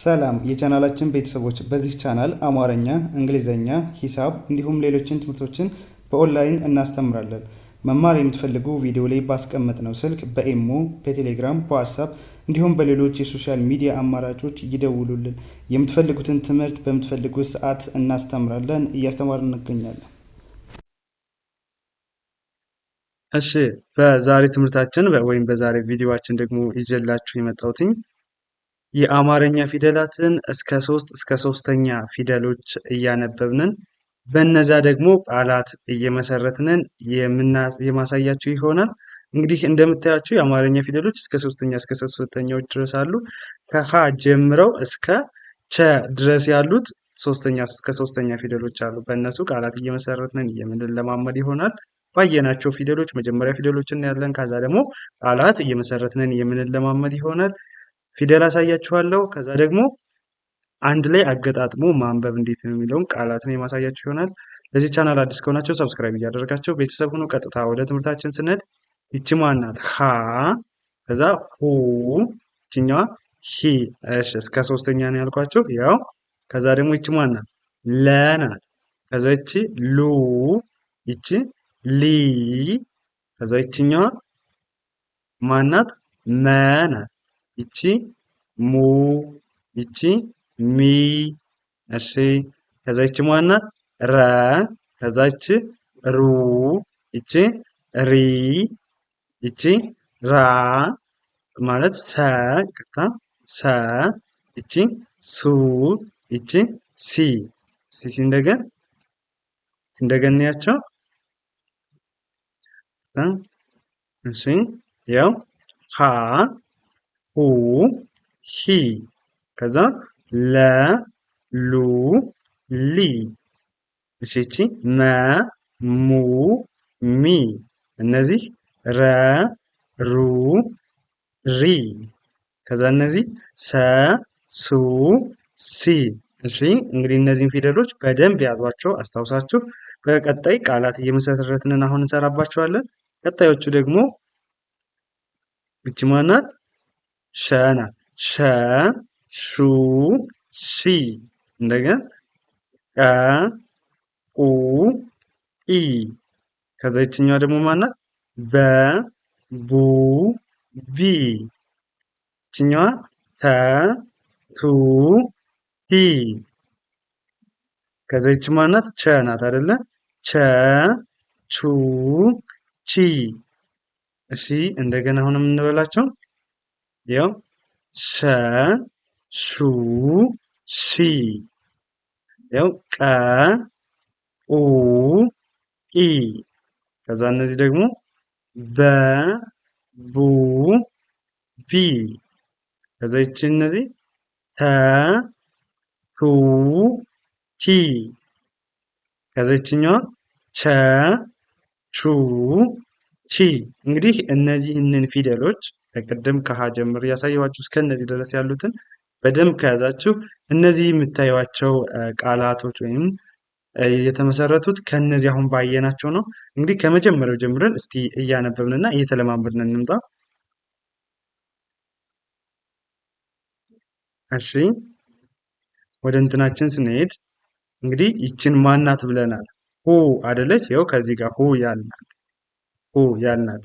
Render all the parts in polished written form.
ሰላም የቻናላችን ቤተሰቦች፣ በዚህ ቻናል አማርኛ፣ እንግሊዘኛ፣ ሂሳብ እንዲሁም ሌሎችን ትምህርቶችን በኦንላይን እናስተምራለን። መማር የምትፈልጉ ቪዲዮ ላይ ባስቀመጥነው ስልክ በኢሞ፣ በቴሌግራም፣ በዋትስአፕ እንዲሁም በሌሎች የሶሻል ሚዲያ አማራጮች ይደውሉልን። የምትፈልጉትን ትምህርት በምትፈልጉት ሰዓት እናስተምራለን፣ እያስተማርን እንገኛለን። እሺ፣ በዛሬ ትምህርታችን ወይም በዛሬ ቪዲዮአችን ደግሞ ይዤላችሁ የመጣሁትኝ የአማርኛ ፊደላትን እስከ 3ኛ ፊደሎች እያነበብንን በነዛ ደግሞ ቃላት እየመሰረትንን የማሳያችሁ ይሆናል። እንግዲህ እንደምታያችሁ የአማርኛ ፊደሎች እስከ 3ኛዎች ድረስ አሉ። ከሀ ጀምረው እስከ ቸ ድረስ ያሉት እስከ 3ኛ ፊደሎች አሉ። በእነሱ ቃላት እየመሰረትንን የምንለማመድ ይሆናል። ባየናቸው ፊደሎች መጀመሪያ ፊደሎችን ያለን፣ ከዛ ደግሞ ቃላት እየመሰረትንን የምንለማመድ ይሆናል። ፊደል አሳያችኋለሁ። ከዛ ደግሞ አንድ ላይ አገጣጥሞ ማንበብ እንዴት ነው የሚለውን ቃላትን የማሳያችሁ ይሆናል። ለዚህ ቻናል አዲስ ከሆናችሁ ሰብስክራይብ እያደረጋችሁ ቤተሰብ ሆኖ ቀጥታ ወደ ትምህርታችን ስንሄድ ይቺ ማናት? ሀ፣ ከዛ ሁ፣ ይችኛዋ ሂ። እሺ እስከ 3ኛ ነው ያልኳችሁ። ያው ከዛ ደግሞ ይቺ ማናት? ለ ናት። ከዛ ይቺ ሉ፣ ይቺ ሊ፣ ከዛ ይችኛዋ ማናት? መ ናት። ይቺ ሙ፣ ይቺ ሚ። እሺ ከዛ ይቺ ማናት? ረ፣ ከዛ ይቺ ሩ፣ ይቺ ሪ፣ ይቺ ራ ማለት ሰ፣ ሰ፣ ይቺ ሱ፣ ይቺ ሲ። እንደገና ያቸው እሺ ያው ሀ፣ ሁ፣ ሂ፣ ከዛ ለ፣ ሉ፣ ሊ። እሺ እቺ መ፣ ሙ፣ ሚ። እነዚህ ረ፣ ሩ፣ ሪ። ከዛ እነዚህ ሰ፣ ሱ፣ ሲ። እሺ እንግዲህ እነዚህን ፊደሎች በደንብ ያዟቸው፣ አስታውሳችሁ። በቀጣይ ቃላት እየመሰረትንን አሁን እንሰራባቸዋለን። ቀጣዮቹ ደግሞ እቺ ማናት? ሸ ናት። ሸ፣ ሹ፣ ሺ። እንደገና ቀ፣ ቁ፣ ኢ። ከዛ ይችኛዋ ደግሞ ማናት? በ፣ ቡ፣ ቢ። ይችኛዋ ተ፣ ቱ፣ ቲ። ከዛ ይች ማናት? ቸ ናት አይደለ? ቸ፣ ቹ፣ ቺ። እሺ እንደገና አሁን የምንበላቸው ያው ሸ፣ ሹ፣ ሺ። ያው ቀ፣ ቁ፣ ቂ። ከዛ እነዚህ ደግሞ በ፣ ቡ፣ ቢ። ከዛ ይቺ እነዚህ ተ፣ ቱ፣ ቲ። ከዛ ይችኛዋ ቸ፣ ቹ፣ ቺ። እንግዲህ እነዚህንን ፊደሎች ከቅድም ከሀ ጀምር ያሳየኋችሁ እስከ እነዚህ ድረስ ያሉትን በደንብ ከያዛችሁ እነዚህ የምታዩቸው ቃላቶች ወይም የተመሰረቱት ከነዚህ አሁን ባየናቸው ነው። እንግዲህ ከመጀመሪያው ጀምረን እስቲ እያነበብንና እየተለማመድን እንምጣ። እሺ ወደ እንትናችን ስንሄድ እንግዲህ ይችን ማናት ብለናል? ሁ አይደለች? ይኸው ከዚህ ጋር ሁ ያልናት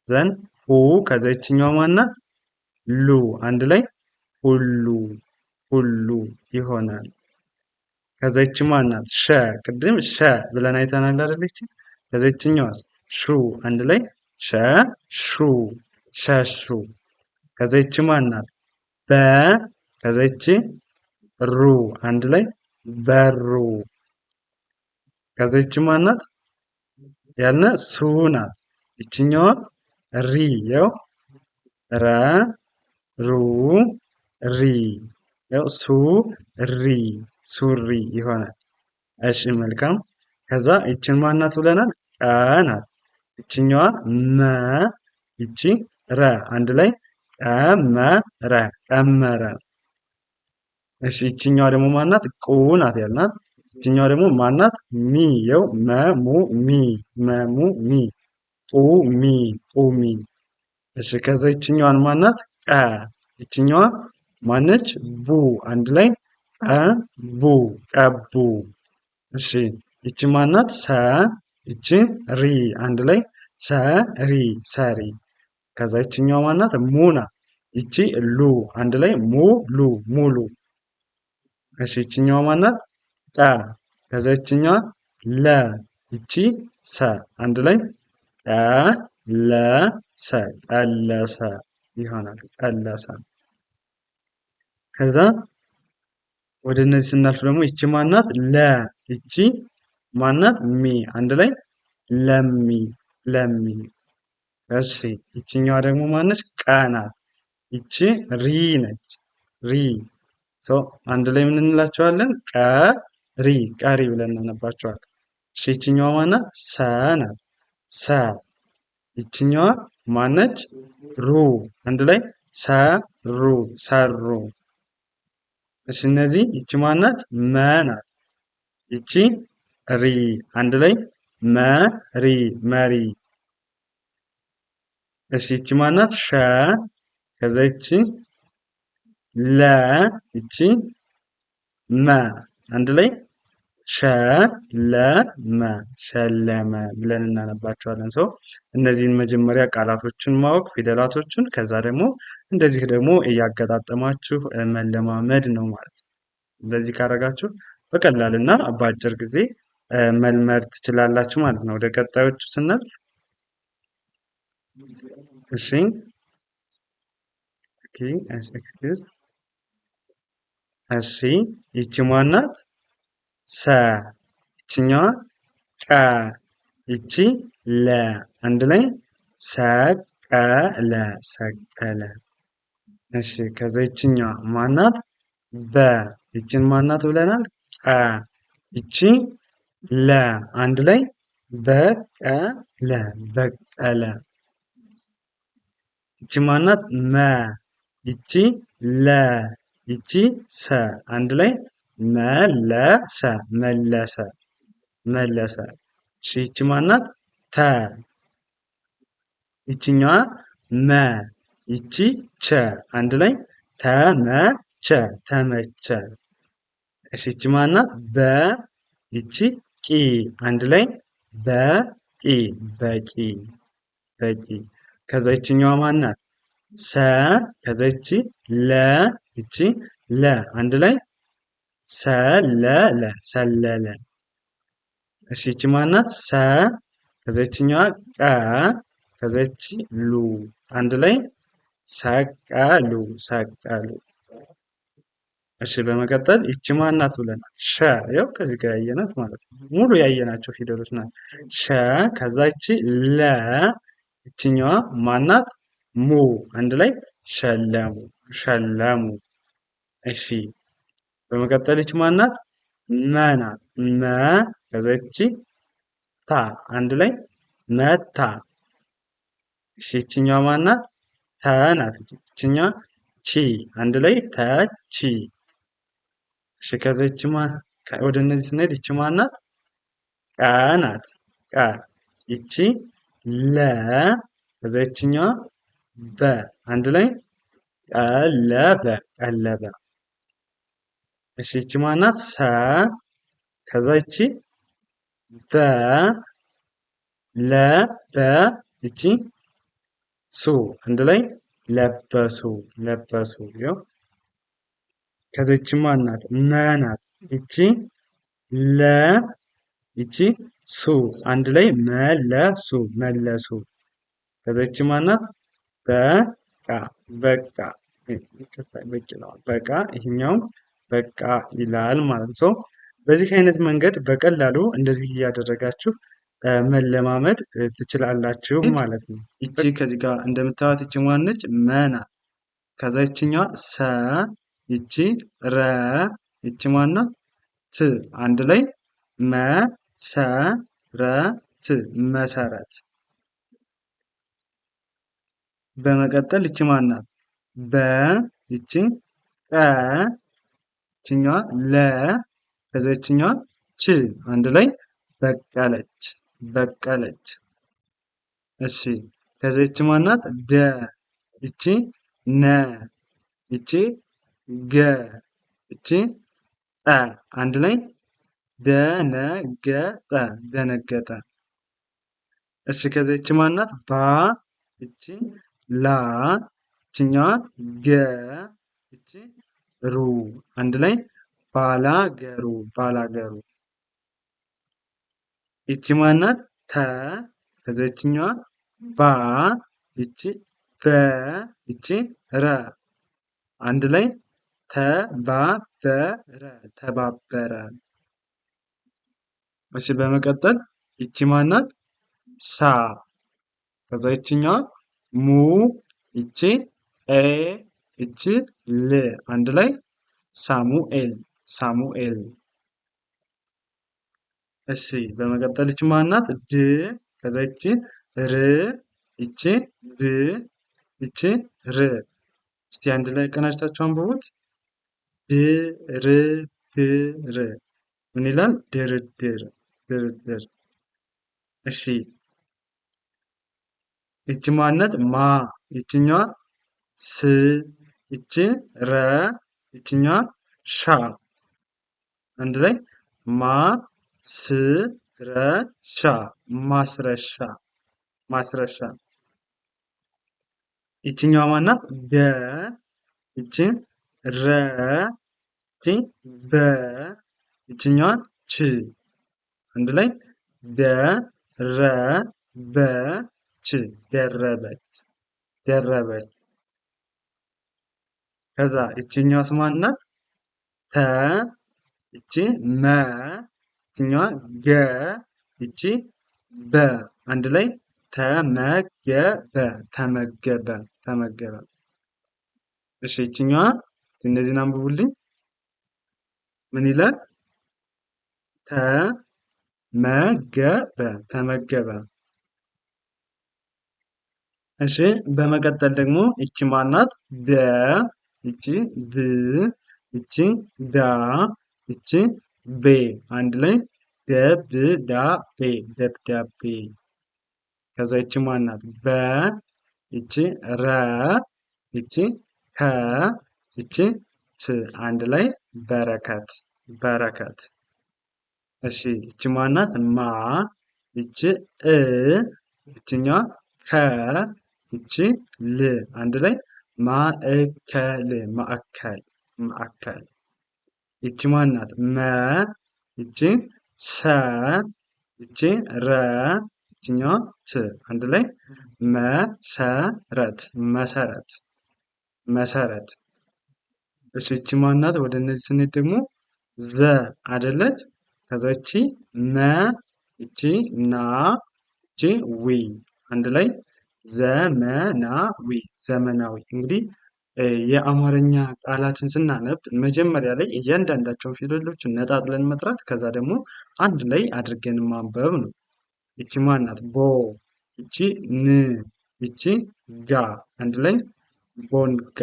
ዘን ሁ። ከዛ ይችኛዋ ማናት? ሉ። አንድ ላይ ሁሉ ይሆናል። ከዛ ይች ማናት? ሸ። ቅድም ሸ ብለን አይተናል አይደለች? ከዛ ይችኛዋስ? ሹ። አንድ ላይ ሹ፣ ሸሹ። ከዛ ይች ማናት? በ። ከዛ ይች ሩ። አንድ ላይ በሩ። ከዛ ይች ማናት ያልነ? ሱ ናት። ይችኛዋ ሪ። ያው ረ፣ ሩ፣ ሪ። ያው ሱ፣ ሪ፣ ሱሪ ይሆናል። እሺ መልካም። ከዛ ይችን ማናት ብለናል? ቀ ናት። ይችኛዋ መ፣ ይቺ ረ። አንድ ላይ ቀመረ፣ ቀመረ። እሺ ይችኛዋ ደግሞ ማናት? ቁ ናት ያልናት። ይችኛዋ ደግሞ ማናት? ሚ። ያው መሙ ሚ፣ መሙ ሚ፣ ቁሚ፣ ቁሚ። እሺ ከዛ ይችኛዋን ማናት? ቀ። ይችኛዋ ማነች? ቡ አንድ ላይ ቡ ቀቡ። እሺ ይቺ ማናት? ሰ ይቺ ሪ አንድ ላይ ሰሪ ሰሪ። ከዛ ይችኛዋ ማናት? ሙ ናት። ይቺ ሉ አንድ ላይ ሙሉ ሙሉ። እሺ ይችኛዋ ማናት? ቀ ከዛ ይችኛዋ ለ ይቺ ሰ አንድ ላይ ቀለሰ ቀለሰ ይሆናል። ቀለሰ። ከዛ ወደ እነዚህ ስናልፍ ደግሞ ይቺ ማናት? ለ ይቺ ማናት? ሚ አንድ ላይ ለሚ ለሚ። እሺ ይቺኛዋ ደግሞ ማነች? ቀ ናት። ይቺ ሪ ነች። ሪ አንድ ላይ ምን እንላቸዋለን? ቀሪ ቀሪ ብለን እናነባቸዋለን። እሺ ይቺኛዋ ማናት? ሰ ናት። ሰ ይቺኛዋ ማነች? ሩ አንድ ላይ ሰሩ ሰሩ። እሺ እነዚህ ይቺ ማናት? መ ናት። ይቺ ሪ አንድ ላይ መሪ መሪ። እሺ ይቺ ማናት? ሸ ከዛ ይቺ ለ ይቺ መ አንድ ላይ ሸለመ ሸለመ ብለን እናነባቸዋለን። ሰው እነዚህን መጀመሪያ ቃላቶችን ማወቅ ፊደላቶችን፣ ከዛ ደግሞ እንደዚህ ደግሞ እያገጣጠማችሁ መለማመድ ነው ማለት ነው። እንደዚህ ካረጋችሁ በቀላል እና በአጭር ጊዜ መልመድ ትችላላችሁ ማለት ነው። ወደ ቀጣዮቹ ስናልፍ እሺ ኤክስኪውዝ እሺ ይቺ ማናት? ሰ ይችኛዋ ቀ ይቺ ለ አንድ ላይ ሰቀለ ሰቀለ። እሺ ከዛ ይችኛዋ ማናት? በ ይችን ማናት ብለናል? ቀ ይቺ ለ አንድ ላይ በቀለ በቀለ። ይቺ ማናት? መ ይቺ ለ ይቺ ሰ አንድ ላይ መለሰ መለሰ መለሰ። እሺ ይቺ ማናት? ተ ይቺኛዋ መ ይቺ ቸ አንድ ላይ ተመቸ ተመቸ። እሺ ይቺ ማናት? በ ይቺ ቂ አንድ ላይ በቂ በቂ በቂ። ከዛ ይቺኛዋ ማናት? ሰ ከዛ ይቺ ለ ይቺ ለ አንድ ላይ ሰለለ ሰለለ። እሺ ይቺ ማናት? ሰ ከዛ ይቺኛዋ ቀ ከዛ ይቺ ሉ አንድ ላይ ሰቀሉ ሰቀሉ። እሺ በመቀጠል ይቺ ማናት ብለናል? ሸ ያው ከዚህ ጋር ያየናት ማለት ነው። ሙሉ ያየናቸው ፊደሎች ናቸው። ሸ ከዛ ይቺ ለ ይቺኛዋ ማናት? ሙ አንድ ላይ ሸለሙ ሸለሙ። እሺ በመቀጠል ይቺ ማናት? መ ናት። መ ከዛ ይቺ ታ አንድ ላይ መታ። እሺ ይቺኛዋ ማናት? ተ ናት። ይቺኛዋ ቺ አንድ ላይ ተቺ። እሺ ከዛ ይቺ ወደ እነዚህ ስንሄድ ይቺ ማናት? ቀ ናት። ቀ ይቺ ለ ከዛ ይቺኛዋ በ አንድ ላይ ቀለበ ቀለበ። እሺ ይቺ ማናት? ሰ ከዛ ይቺ በ ለ በ ይቺ ሱ አንድ ላይ ለበሱ ለበሱ። ይኸው ከዛ ይቺ ማናት? መ ናት። ይቺ ለ ይቺ ሱ አንድ ላይ መለሱ መለሱ። ከዛ ይቺ ማናት? በቃ በቃ በቃ ይሄኛውም በቃ ይላል ማለት ነው። በዚህ አይነት መንገድ በቀላሉ እንደዚህ እያደረጋችሁ መለማመድ ትችላላችሁ ማለት ነው። ይቺ ከዚህ ጋር እንደምታዩት ይቺ ማነች? መ ናት። ከዛ ይቺኛዋ ሰ ይቺ ረ ይቺ ማናት? ት አንድ ላይ መሰረት መሰረት። በመቀጠል ይቺ ማናት? በ ይቺ ቀ ይቺኛዋ ለ ከዛ ይቺኛዋ ች አንድ ላይ በቀለች በቀለች። እሺ ከዛ ይቺ ማናት? ደ ይቺ ነ ይቺ ገ እቺ ጠ አንድ ላይ ደነገጠ ደነገጠ። እሺ ከዛ ይቺ ማናት? ባ እቺ ላ እቺኛዋ ገ እቺ ሩ አንድ ላይ ባላገሩ ባላገሩ። ይቺ ማናት? ተ ከዛ ይቺኛዋ ባ ይቺ በ ይቺ ረ አንድ ላይ ተባበረ ተባበረ። እሺ በመቀጠል ይቺ ማናት? ሳ ከዛ ይቺኛዋ ሙ ይቺ ኤ ይቺ ል አንድ ላይ ሳሙኤል ሳሙኤል። እሺ በመቀጠል ይቺ ማናት? ድ ከዛ ይቺ ር ይቺ ድ ይቺ ር እስቲ አንድ ላይ ቀናጅታችሁ አንብቡት። ድርድር ምን ይላል? ድርድር ድርድር። እሺ ይቺ ማናት? ማ ይቺኛዋ ስ ይቺ ረ ይቺኛዋ ሻ አንድ ላይ ማ ስ ረ ሻ ማስረሻ ማስረሻ። ይቺኛዋ ማናት? ደ ይቺ ረ ይቺ በ ይቺኛዋ ች አንድ ላይ ደረበች ደረበች ደረበች። ከዛ ይቺኛዋስ ማናት? ተ ይቺ መ ይቺኛዋ ገ ይቺ በ አንድ ላይ ተመገበ ተመገበ ተመገበ። እሺ ይቺኛዋ እነዚህን አንብቡልኝ። ምን ይላል? ተመገበ ተመገበ። እሺ በመቀጠል ደግሞ ይቺ ማናት? ደ ይቺ ብ ይቺ ዳ ይቺ ቤ አንድ ላይ ደብዳቤ ደብዳቤ። ከዛ ይቺ ማናት? በ ይቺ ረ ይቺ ከ ይቺ ት አንድ ላይ በረከት በረከት። እሺ ይቺ ማናት? ማ ይቺ እ ይቺኛዋ ከ ይቺ ል አንድ ላይ ማእከል ማዕከል ማዕከል። ይቺ ማናት? መ ይቺ ሰ ይቺ ረ ይቺኛዋ ት አንድ ላይ መሰረት መሰረት መሰረት። እሺ ይቺ ማናት? ወደ እነዚህ ስንሄድ ደግሞ ዘ አይደለች? ከዛ ይቺ መ ይቺ ና ይቺ ዊ አንድ ላይ ዘመናዊ ዘመናዊ። እንግዲህ የአማርኛ ቃላትን ስናነብ መጀመሪያ ላይ እያንዳንዳቸውን ፊደሎችን ነጣጥለን መጥራት ከዛ ደግሞ አንድ ላይ አድርገን ማንበብ ነው። ይቺ ማናት? ቦ ይቺ ን ይቺ ጋ አንድ ላይ ቦንጋ።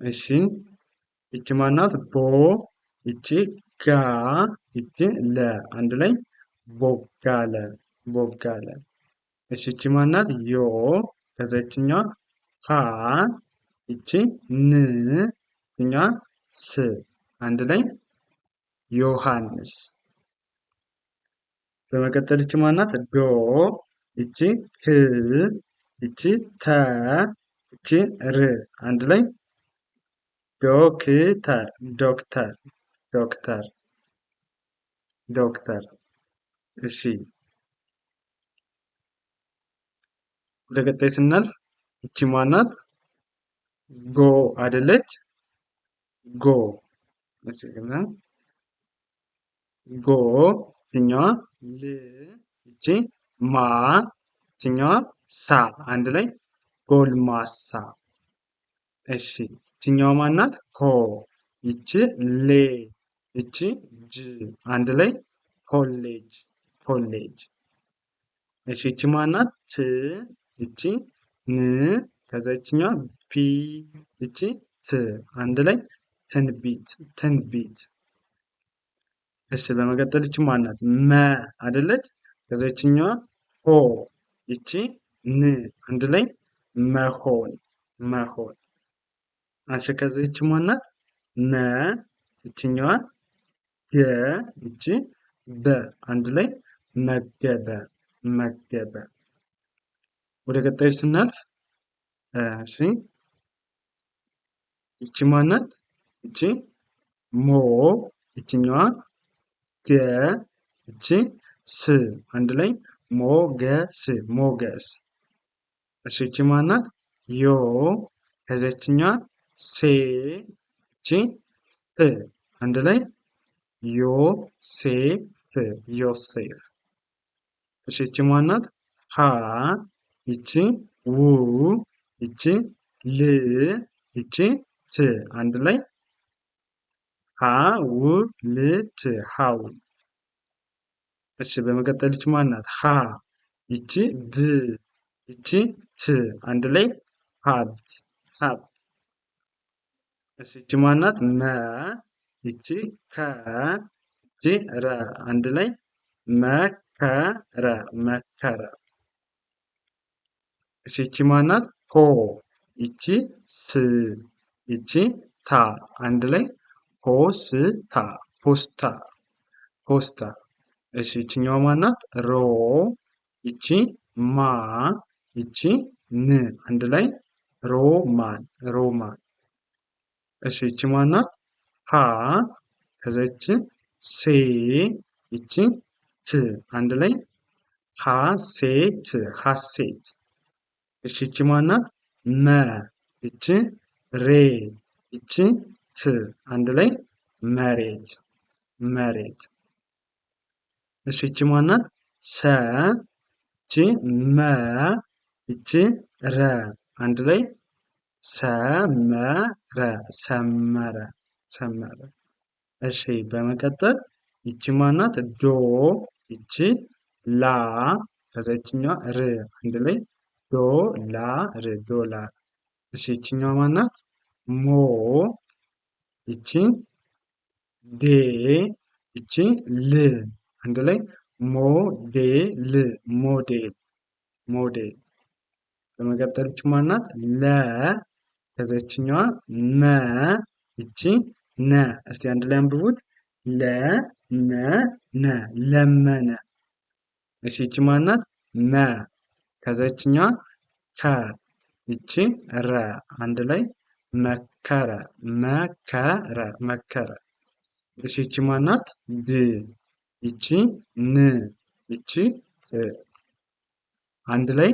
እሺ ይቺ ማናት? ቦ ይቺ ጋ ይቺ ለ አንድ ላይ ቦጋለ ቦጋለ። እሺ ይቺ ማናት? ዮ ከዛ ይቺኛዋ ሀ ይቺ ን ይቺኛዋ ስ አንድ ላይ ዮሐንስ። በመቀጠል ይቺ ማናት? ዶ ይቺ ህ ይቺ ተ ይቺ ር አንድ ላይ ዶክተር ዶክተር ዶክተር ዶክተር። እሺ ወደ ቀጣይ ስናልፍ ይቺ ማናት? ጎ አይደለች? ጎ እሺ ጎ ይቺኛዋ ል ይቺ ማ ይቺኛዋ ሳ አንድ ላይ ጎልማሳ። እሺ ይቺኛዋ ማናት? ሆ ይቺ ሌ ይቺ ጅ አንድ ላይ ኮሌጅ ኮሌጅ። እሺ ይቺ ማናት? ት ይቺ ን ከዛ ይቺኛዋ ፒ ይቺ ት አንድ ላይ ትንቢት ትንቢት። እሺ በመቀጠል ይቺ ማናት? መ አይደለች? ከዛ ይቺኛዋ ሆ ይቺ ን አንድ ላይ መሆን መሆን። እሺ ከዛ ይቺ ማናት? መ ይችኛዋ ገ ይቺ በ አንድ ላይ መገበ መገበ። ወደ ቀጣዩ ስናልፍ እሺ ይቺ ማናት? ይቺ ሞ ይችኛዋ ገ ይቺ ስ አንድ ላይ ሞገስ ሞገስ። እሺ ይቺ ማናት? ዮ ከዚያችኛዋ ሴ ይቺ ፍ አንድ ላይ ዮሴፍ ዮሴፍ። እሺ ይቺ ማናት? ሀ ይቺ ው ይቺ ል ይቺ ት አንድ ላይ ሀውልት ሀውልት። እሺ በመቀጠል ይቺ ማናት? ሀ ይቺ ብ ይቺ ት አንድ ላይ ሀብት ሀብት። እሺ ይቺ ማናት? መ ይቺ ከ ይቺ ረ አንድ ላይ መከረ መከረ። እሺ ይቺ ማናት? ሆ ይቺ ስ ይቺ ታ አንድ ላይ ፖስታ ፖስታ ፖስታ። እሺ ይቺኛዋ ማናት? ሮ ይቺ ማ ይቺ ን አንድ ላይ ሮማን ሮማን። እሺ ይቺ ማናት? ሀ ከዛ ይቺ ሴ ይቺ ት አንድ ላይ ሀሴት ሀሴት። እሺ ይቺ ማናት? መ ይቺ ሬ ይቺ ት አንድ ላይ መሬት መሬት። እሺ ይቺ ማናት? ሰ ይቺ መ ይቺ ረ አንድ ላይ ሰመረ ሰመረ ሰመረ። እሺ በመቀጠል ይቺ ማናት? ዶ ይቺ ላ ከዛ ይቺኛዋ ር አንድ ላይ ዶላር ዶላር። እሺ ይቺኛዋ ማናት? ሞ ይቺ ዴ ይቺ ል አንድ ላይ ሞዴል ሞዴል ሞዴል። በመቀጠል ይቺ ማናት? ለ ከዛ ይቺኛዋ መ ይቺ ነ እስቲ አንድ ላይ አንብቡት። ለመነ ለመነ። እሺ ይቺ ማናት? መ ከዛ ይቺኛዋ ከ ይቺ ረ አንድ ላይ መከረ መከረ መከረ። እሺ ይቺ ማናት? ድ ይቺ ን ይቺ ጥ አንድ ላይ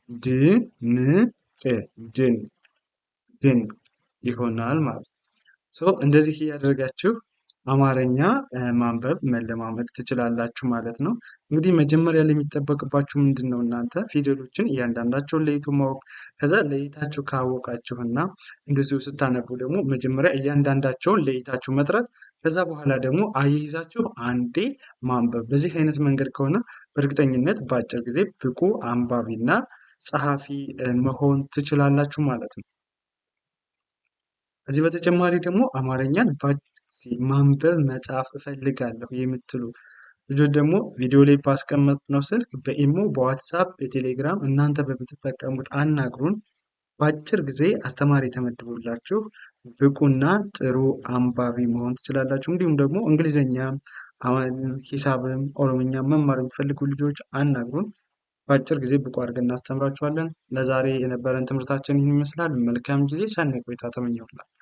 ድንቅ ድንቅ ይሆናል ማለት ነው። እንደዚህ እያደረጋችሁ አማርኛ ማንበብ መለማመድ ትችላላችሁ ማለት ነው። እንግዲህ መጀመሪያ ላይ የሚጠበቅባችሁ ምንድን ነው? እናንተ ፊደሎችን እያንዳንዳቸውን ለይቶ ማወቅ። ከዛ ለይታችሁ ካወቃችሁና እንደዚሁ ስታነቡ ደግሞ መጀመሪያ እያንዳንዳቸውን ለይታችሁ መጥራት፣ ከዛ በኋላ ደግሞ አያይዛችሁ አንዴ ማንበብ። በዚህ አይነት መንገድ ከሆነ በእርግጠኝነት በአጭር ጊዜ ብቁ አንባቢና ጸሐፊ መሆን ትችላላችሁ ማለት ነው። ከዚህ በተጨማሪ ደግሞ አማርኛን ማንበብ መጻፍ እፈልጋለሁ የምትሉ ልጆች ደግሞ ቪዲዮ ላይ ባስቀመጥነው ስልክ በኢሞ፣ በዋትሳፕ፣ በቴሌግራም እናንተ በምትጠቀሙት አናግሩን። በአጭር ጊዜ አስተማሪ ተመድቦላችሁ ብቁና ጥሩ አንባቢ መሆን ትችላላችሁ። እንዲሁም ደግሞ እንግሊዝኛም፣ ሂሳብም፣ ኦሮምኛም መማር የምትፈልጉ ልጆች አናግሩን። በአጭር ጊዜ ብቁ አድርገን እናስተምራችኋለን። ለዛሬ የነበረን ትምህርታችን ይህን ይመስላል። መልካም ጊዜ፣ ሰናይ ቆይታ ተመኘሁላችሁ።